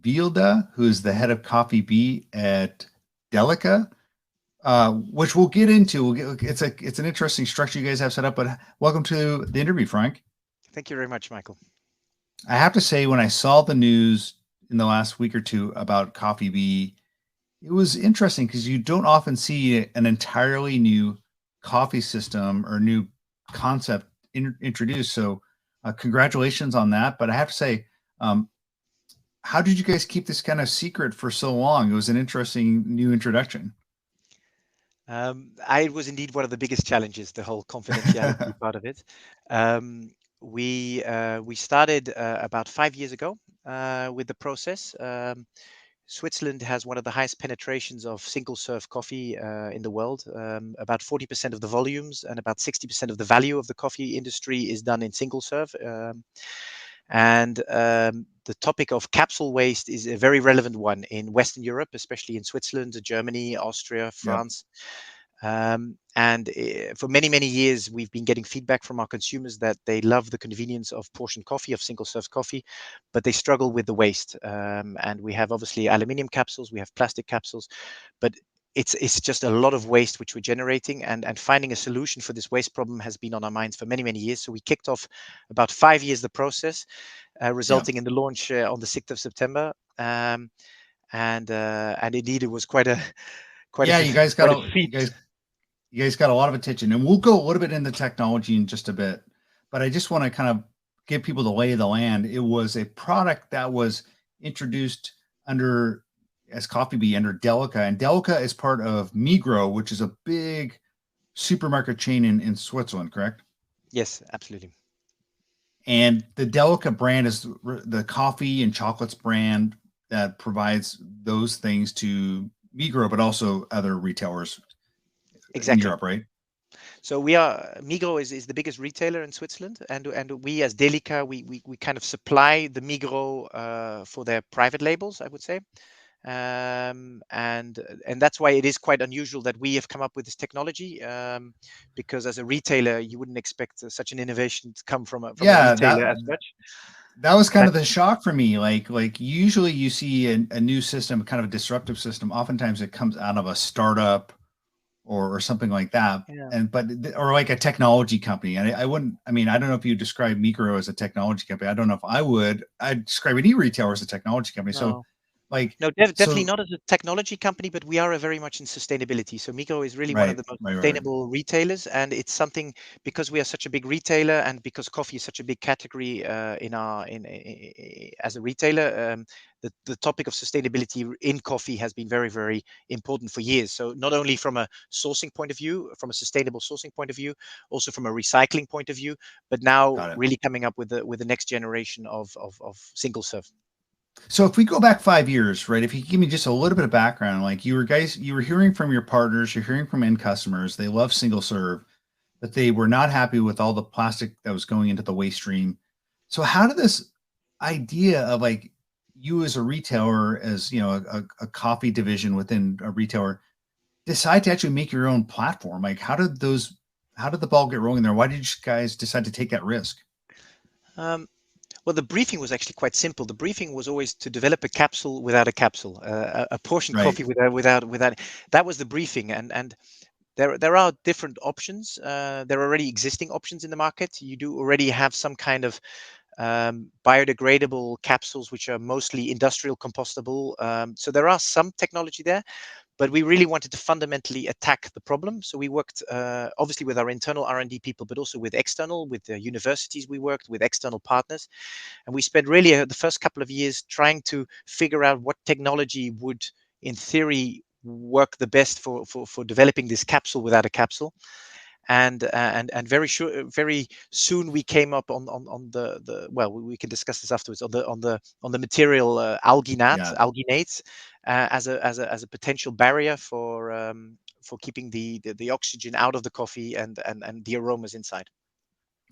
Wilde, who is the head of CoffeeB at Delica, which we'll get into. It's an interesting structure you guys have set up. But welcome to the interview, Frank. Thank you very much, Michael. I have to say, when I saw the news in the last week or two about CoffeeB, it was interesting because you don't often see an entirely new coffee system or new concept introduced. So, congratulations on that. But I have to say, um, how did you guys keep this kind of secret for so long? It was an interesting new introduction. It was indeed one of the biggest challenges, the whole confidentiality part of it. Um, we started about 5 years ago with the process. Switzerland has one of the highest penetrations of single serve coffee in the world. About 40% of the volumes and about 60% of the value of the coffee industry is done in single serve. And the topic of capsule waste is a very relevant one in Western Europe, especially in Switzerland, Germany, Austria, Yep. France. And for many, many years, we've been getting feedback from our consumers that they love the convenience of portion coffee, of single serve coffee, but they struggle with the waste. And we have obviously aluminium capsules, we have plastic capsules, but it's just a lot of waste which we're generating, and finding a solution for this waste problem has been on our minds for many, many years. So we kicked off about 5 years the process, Yep. resulting in the launch on the 6th of September. And indeed, it was quite a quite Yeah, a quite a feat. you guys got a lot of attention, and we'll go a little bit into technology in just a bit. But I just want to kind of give people the lay of the land. It was a product that was introduced under as CoffeeB under Delica, and Delica is part of Migros, which is a big supermarket chain in Switzerland, correct? Yes, absolutely. And the Delica brand is the coffee and chocolates brand that provides those things to Migros, but also other retailers in Exactly. Europe, right? So we are Migros is the biggest retailer in Switzerland, and we as Delica we kind of supply the Migros for their private labels, I would say. And that's why it is quite unusual that we have come up with this technology, because as a retailer you wouldn't expect such an innovation to come from a Yeah, retailer as such. that was kind But of the shock for me. Like usually you see a new system, kind of a disruptive system. Oftentimes it comes out of a startup or something like that, yeah. and or like a technology company. And I wouldn't. I mean, I don't know if you describe Micro as a technology company. I don't know if I would. I'd describe any retailer as a technology company. So, No. like, No, definitely so not as a technology company, but we are a very much in sustainability. So Migros is really one of right, the most right. sustainable retailers, and it's something because we are such a big retailer, and because coffee is such a big category in our as a retailer. The topic of sustainability in coffee has been very, very important for years. So not only from a sourcing point of view, from a sustainable sourcing point of view, also from a recycling point of view, but now Got it. really coming up with the next generation of single serve. So if we go back 5 years, right? If you give me just a little bit of background, like you were hearing from your partners, you're hearing from end customers, they love single serve, but they were not happy with all the plastic that was going into the waste stream. So how did this idea of like you as a retailer, as you know, a coffee division within a retailer, decide to actually make your own platform? Like how did the ball get rolling there? Why did you guys decide to take that risk? Um, Well, the briefing was actually quite simple. The briefing was always to develop a capsule without a capsule, a portion Right. coffee without. That was the briefing, and there are different options. There are already existing options in the market. You do already have some kind of biodegradable capsules, which are mostly industrial compostable. So there are some technology there, but we really wanted to fundamentally attack the problem. So we worked obviously with our internal R&D people, but also with external, with the universities. We worked with external partners, and we spent really the first couple of years trying to figure out what technology would, in theory, work the best for developing this capsule without a capsule. And very soon we came up on the well, we can discuss this afterwards, on the material Yeah. alginates as a potential barrier for keeping the oxygen out of the coffee and the aromas inside.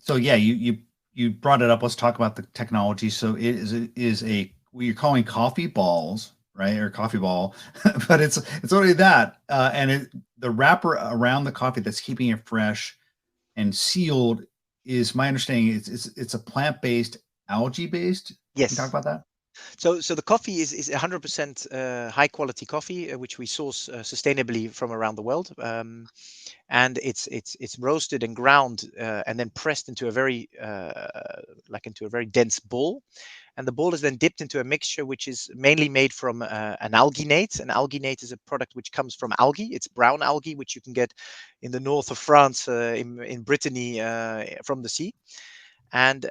So yeah, you brought it up. Let's talk about the technology. So it is a what you're calling coffee balls, right, or coffee ball, but it's only that, and the wrapper around the coffee that's keeping it fresh and sealed is my understanding. It's a plant based, algae based. Can you talk Yes. about that? So the coffee is 100% high quality coffee, which we source sustainably from around the world, and it's roasted and ground and then pressed into a very into a very dense ball, and the ball is then dipped into a mixture which is mainly made from an alginate. An alginate is a product which comes from algae. It's brown algae, which you can get in the north of France, in Brittany, from the sea. And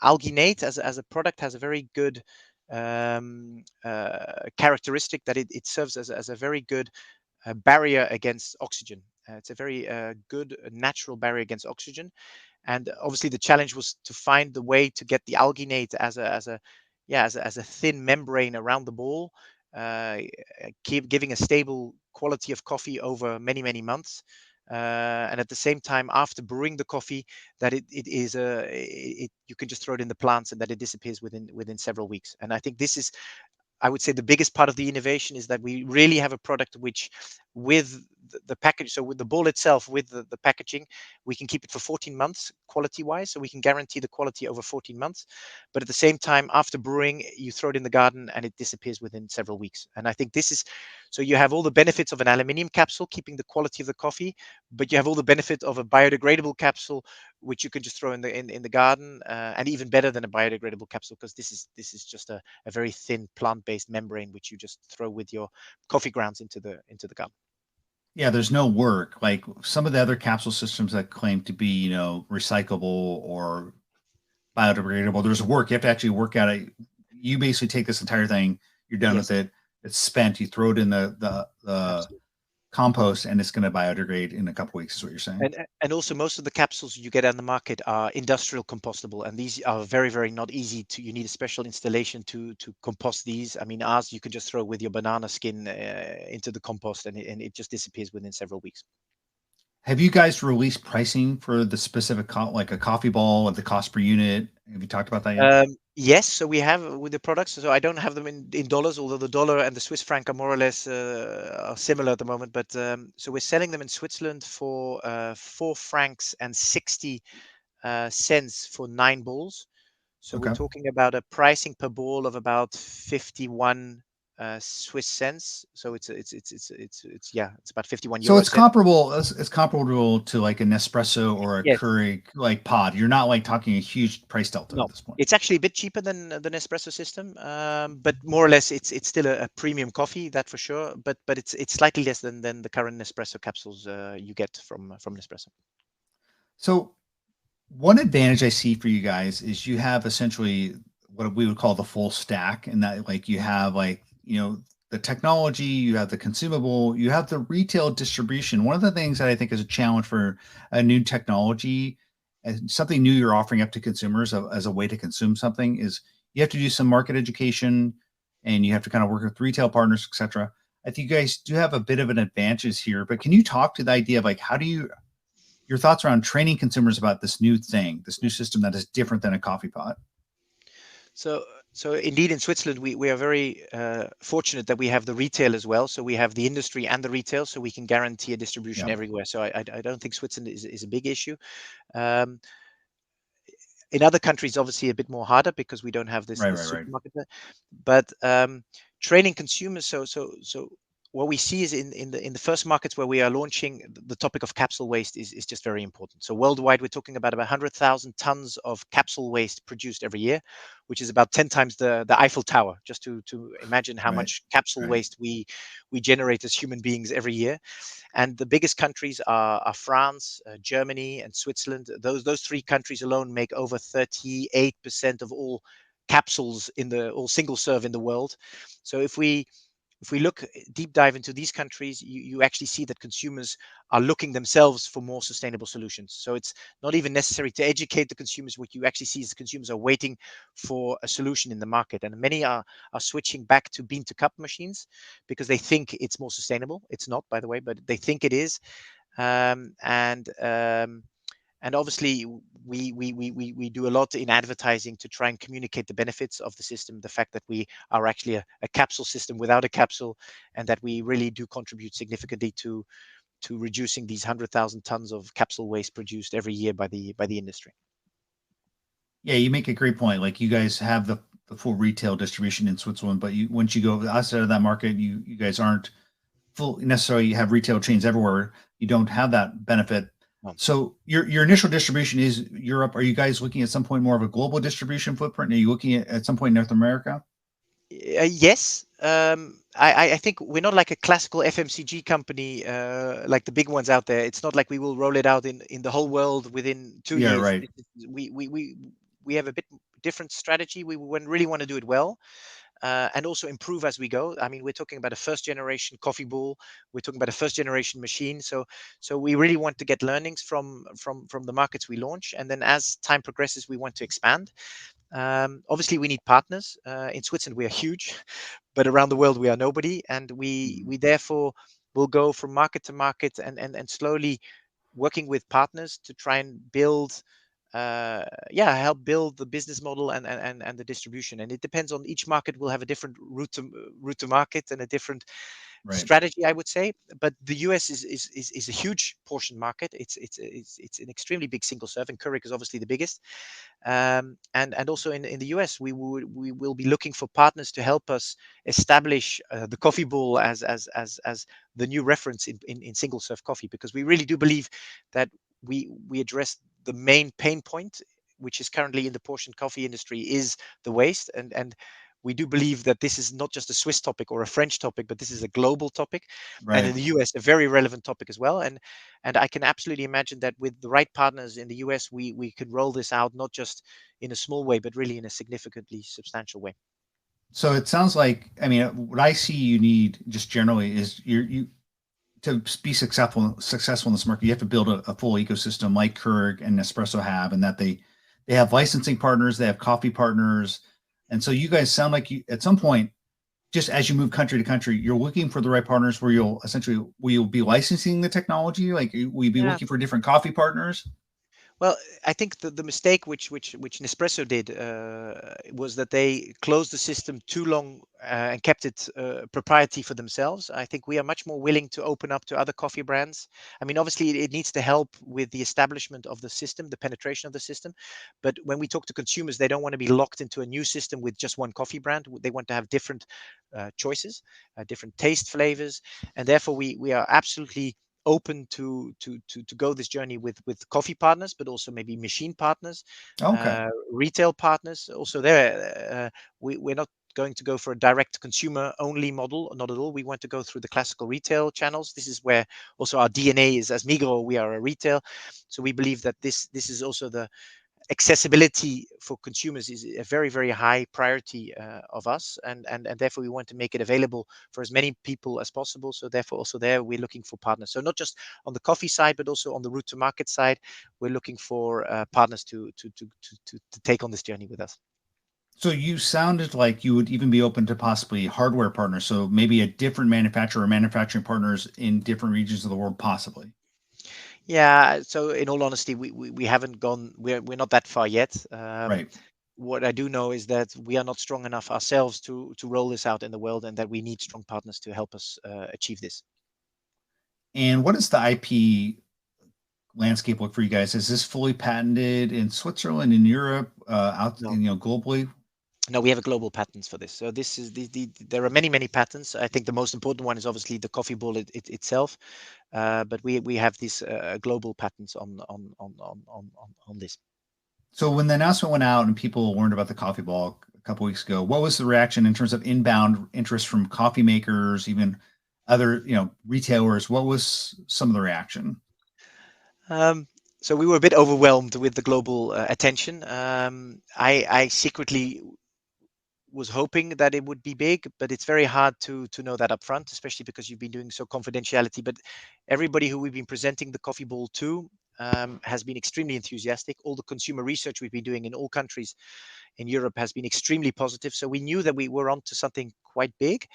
alginate as a product has a very good characteristic that it serves as a very good barrier against oxygen. It's a very good natural barrier against oxygen. And obviously the challenge was to find the way to get the alginate as a thin membrane around the ball, keep giving a stable quality of coffee over many months, and at the same time, after brewing the coffee, that you can just throw it in the plants and that it disappears within several weeks. And I think this is, I would say, the biggest part of the innovation is that we really have a product which, with the package, so with the ball itself, with the packaging, we can keep it for 14 months quality wise. So we can guarantee the quality over 14 months. But at the same time, after brewing, you throw it in the garden and it disappears within several weeks. And I think this is, so you have all the benefits of an aluminium capsule, keeping the quality of the coffee, but you have all the benefit of a biodegradable capsule, which you can just throw in the garden, and even better than a biodegradable capsule, because this is just a very thin plant-based membrane which you just throw with your coffee grounds into the garden. Yeah, there's no work. Like some of the other capsule systems that claim to be, recyclable or biodegradable, there's work. You have to actually work at it. You basically take this entire thing, you're done with Yes, it, it's spent, you throw it in the absolutely. compost, and it's going to biodegrade in a couple weeks, is what you're saying. And also most of the capsules you get on the market are industrial compostable, and these are very not easy to. You need a special installation to compost these. I mean, ours you can just throw with your banana skin into the compost, and it just disappears within several weeks. Have you guys released pricing for the specific like a coffee ball, at the cost per unit? Have you talked about that yet? Yes, so we have with the products. So I don't have them in dollars, although the dollar and the Swiss franc are more or less are similar at the moment. But so we're selling them in Switzerland for 4 francs and 60 cents for 9 balls. So we're Okay. talking about a pricing per ball of about 51 Swiss cents. So it's about 51 So euro it's cents. comparable. It's comparable to like a Nespresso or a Yes. Keurig like pod. You're not like talking a huge price delta No, at this point. it's actually a bit cheaper than the Nespresso system, but more or less it's still a premium coffee, that for sure. But it's slightly less than the current Nespresso capsules you get from Nespresso. So one advantage I see for you guys is you have essentially what we would call the full stack, and that like you have like, the technology, you have the consumable, you have the retail distribution. One of the things that I think is a challenge for a new technology and something new you're offering up to consumers as a way to consume something is you have to do some market education and you have to kind of work with retail partners, etc. I think you guys do have a bit of an advantage here, but can you talk to the idea of like how do you your thoughts around training consumers about this new thing, this new system that is different than a coffee pot? So, so indeed, in Switzerland, we are very fortunate that we have the retail as well. So we have the industry and the retail, so we can guarantee a distribution Yeah. everywhere. So I don't think Switzerland is a big issue. Um, in other countries, obviously, a bit more harder because we don't have Right, this right, right. supermarket there. But training consumers, so what we see is in the first markets where we are launching, the topic of capsule waste is just very important. So worldwide, we're talking about 100,000 tons of capsule waste produced every year, which is about 10 times the Eiffel Tower. Just to imagine how Right, much capsule right. waste we generate as human beings every year. And the biggest countries are France, Germany, and Switzerland. Those three countries alone make over 38% of all capsules in the all single serve in the world. So if we look deep dive into these countries, you actually see that consumers are looking themselves for more sustainable solutions. So it's not even necessary to educate the consumers. What you actually see is the consumers are waiting for a solution in the market, and many are switching back to bean to cup machines because they think it's more sustainable. It's not, by the way, but they think it is. Um, and um, and obviously we do a lot in advertising to try and communicate the benefits of the system, the fact that we are actually a capsule system without a capsule, and that we really do contribute significantly to reducing these 100,000 tons of capsule waste produced every year by the industry. Yeah, you make a great point. Like you guys have the full retail distribution in Switzerland, but once you go outside of that market, you guys aren't full necessarily have retail chains everywhere. You don't have that benefit. No. So your initial distribution is Europe. Are you guys looking at some point more of a global distribution footprint? Are you looking at some point North America? Yes. I think we're not like a classical FMCG company like the big ones out there. It's not like we will roll it out in the whole world within 2 Yeah, years. right. We have a bit different strategy. We really want to do it well, and also improve as we go. I mean, we're talking about a first generation coffee ball. We're talking about a first generation machine. So we really want to get learnings from the markets we launch, and then as time progresses, we want to expand. Obviously, we need partners. In Switzerland, we are huge, but around the world, we are nobody, and we therefore will go from market to market and slowly working with partners to try and build, help build the business model and the distribution. And it depends on each market will have a different route to market and a different Right. strategy, I would say. But the US is a huge portion market. It's an extremely big single serve, and Keurig is obviously the biggest. And also in the US, we will be looking for partners to help us establish the coffee ball as the new reference in single serve coffee, because we really do believe that we address the main pain point, which is currently in the portion coffee industry, is the waste. And we do believe that this is not just a Swiss topic or a French topic, but this is a global topic, and in Right. the US, a very relevant topic as well. And I can absolutely imagine that with the right partners in the US, we can roll this out not just in a small way, but really in a significantly substantial way. So it sounds like, I mean, what I see you need just generally is you to be successful in this market, you have to build a full ecosystem like Keurig and Nespresso have, and that they have licensing partners, they have coffee partners, and so you guys sound like you at some point, just as you move country to country, you're looking for the right partners where you'll be licensing the technology. Like, will you be Yeah. looking for different coffee partners? Well, I think the mistake which Nespresso did was that they closed the system too long and kept it proprietary for themselves. I think we are much more willing to open up to other coffee brands. I mean, obviously, it needs to help with the establishment of the system, the penetration of the system. But when we talk to consumers, they don't want to be locked into a new system with just one coffee brand. They want to have different choices, different taste flavors, and therefore we are absolutely open to go this journey with coffee partners, but also maybe machine partners, Okay. retail partners. Also, there we're not going to go for a direct consumer only model, not at all. We want to go through the classical retail channels. This is where also our DNA is. As Migros, we are a retail, so we believe that this is also the accessibility for consumers is a very, very high priority of us, and therefore we want to make it available for as many people as possible. So therefore also there we're looking for partners, so not just on the coffee side but also on the route to market side. We're looking for partners to take on this journey with us. So you sounded like you would even be open to possibly hardware partners. So maybe a different manufacturer or manufacturing partners in different regions of the world, possibly. Yeah, so in all honesty, we haven't gone, we're not that far yet. Right. What I do know is that we are not strong enough ourselves to roll this out in the world, and that we need strong partners to help us achieve this. And what does the IP landscape look for you guys? Is this fully patented in Switzerland, in Europe, out No, in, globally? no, we have a global patents for this. So this is there are many patents. I think the most important one is obviously the coffee ball itself, but we have these global patents on this. So when the announcement went out and people learned about the coffee ball a couple weeks ago, what was the reaction in terms of inbound interest from coffee makers, even other, retailers? What was some of the reaction? Um, so we were a bit overwhelmed with the global attention. I secretly was hoping that it would be big, but it's very hard to know that upfront, especially because you've been doing so confidentiality. But everybody who we've been presenting the coffee ball to has been extremely enthusiastic. All the consumer research we've been doing in all countries in Europe has been extremely positive. So we knew that we were onto something quite big.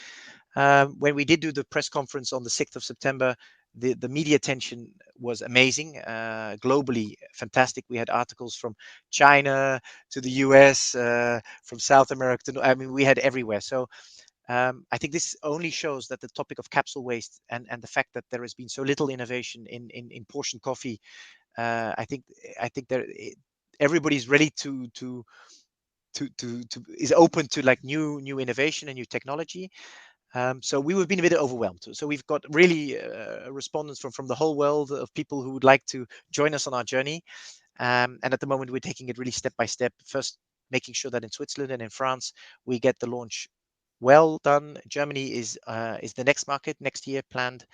When we did do the press conference on the 6th of September, the media attention was amazing, globally fantastic. We had articles from China to the US, from South America to, I mean, we had everywhere. So I think this only shows that the topic of capsule waste and the fact that there has been so little innovation in portion coffee, I think there everybody's ready to is open to like new innovation and new technology. So we've been a bit overwhelmed. So we've got really respondents from the whole world of people who would like to join us on our journey. And at the moment, we're taking it really step by step. First, making sure that in Switzerland and in France, we get the launch well done. Germany is the next market next year planned.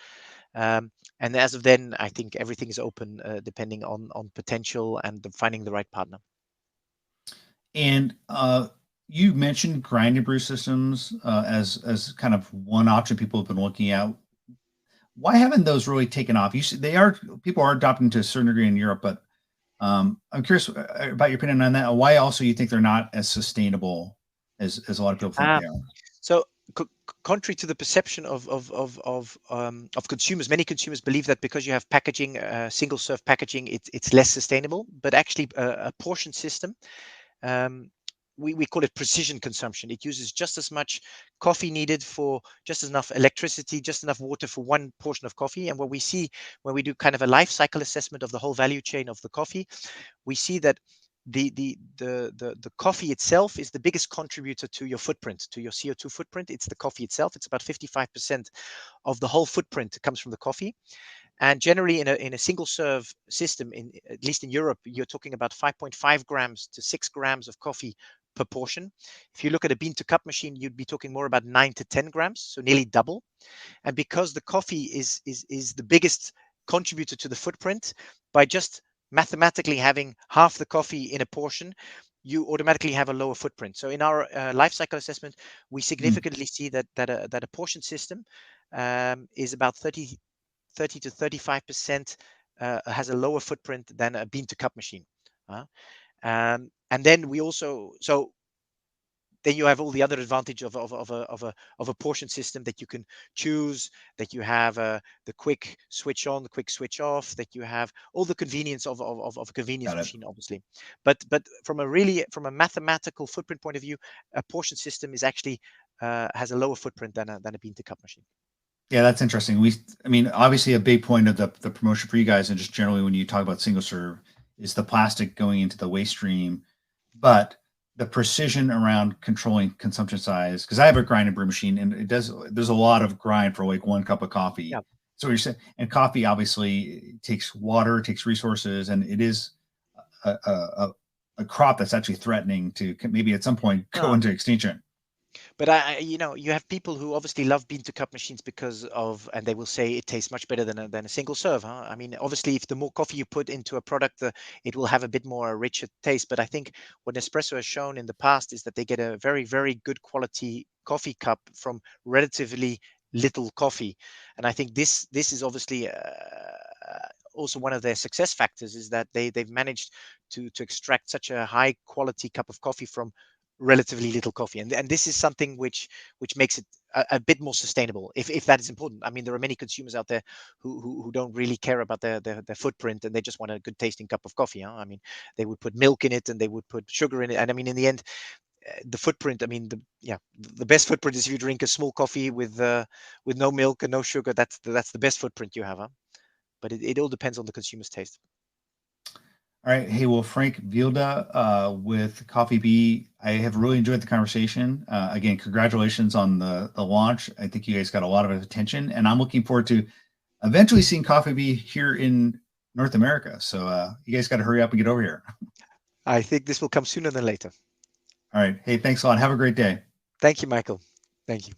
And as of then, I think everything is open, depending on potential and finding the right partner. And you mentioned grind and brew systems as kind of one option people have been looking at. Why haven't those really taken off? People are adopting to a certain degree in Europe, but I'm curious about your opinion on that. Why also you think they're not as sustainable as a lot of people think they are? So contrary to the perception of consumers, many consumers believe that because you have packaging, single serve packaging, it's less sustainable. But actually, a portion system, we call it precision consumption. It uses just as much coffee needed for just enough electricity, just enough water for one portion of coffee. And what we see when we do kind of a life cycle assessment of the whole value chain of the coffee, we see that the coffee itself is the biggest contributor to your footprint, to your CO2 footprint. It's the coffee itself. It's about 55% of the whole footprint comes from the coffee. And generally, in a single serve system, at least in Europe, you're talking about 5.5 grams to 6 grams of coffee per portion. If you look at a bean to cup machine, you'd be talking more about 9 to 10 grams, so nearly double. And because the coffee is the biggest contributor to the footprint, by just mathematically having half the coffee in a portion, you automatically have a lower footprint. So in our life cycle assessment, we significantly see that a portion system is about 30 to 35% has a lower footprint than a bean to cup machine. And then we also, so then you have all the other advantage of a portion system, that you can choose, that you have the quick switch on, the quick switch off, that you have all the convenience of a convenience machine, obviously. But from a mathematical footprint point of view, a portion system is actually has a lower footprint than a bean to cup machine. Yeah, that's interesting. I mean, obviously a big point of the promotion for you guys, and just generally when you talk about single serve, is the plastic going into the waste stream, but the precision around controlling consumption size. Because I have a grind and brew machine, and there's a lot of grind for like one cup of coffee. Yeah. So you're saying, and coffee obviously takes water, takes resources, and it is a crop that's actually threatening to maybe at some point go into extinction. But you have people who obviously love bean to cup machines because of, and they will say it tastes much better than a single serve. Huh? I mean, obviously, if the more coffee you put into a product, it will have a bit more richer taste. But I think what Nespresso has shown in the past is that they get a very, very good quality coffee cup from relatively little coffee. And I think this is obviously also one of their success factors, is that they've managed to extract such a high quality cup of coffee from relatively little coffee, and this is something which makes it a bit more sustainable, if that is important. I mean, there are many consumers out there who don't really care about their footprint, and they just want a good tasting cup of coffee. Huh? I mean, they would put milk in it, and they would put sugar in it, and I mean, in the end, the footprint, I mean, the best footprint is if you drink a small coffee with no milk and no sugar. That's the best footprint you have. Huh? But it all depends on the consumer's taste. All right. Hey, well, Frank Wilde with CoffeeB, I have really enjoyed the conversation. Again, congratulations on the launch. I think you guys got a lot of attention, and I'm looking forward to eventually seeing CoffeeB here in North America. So you guys got to hurry up and get over here. I think this will come sooner than later. All right. Hey, thanks a lot. Have a great day. Thank you, Michael. Thank you.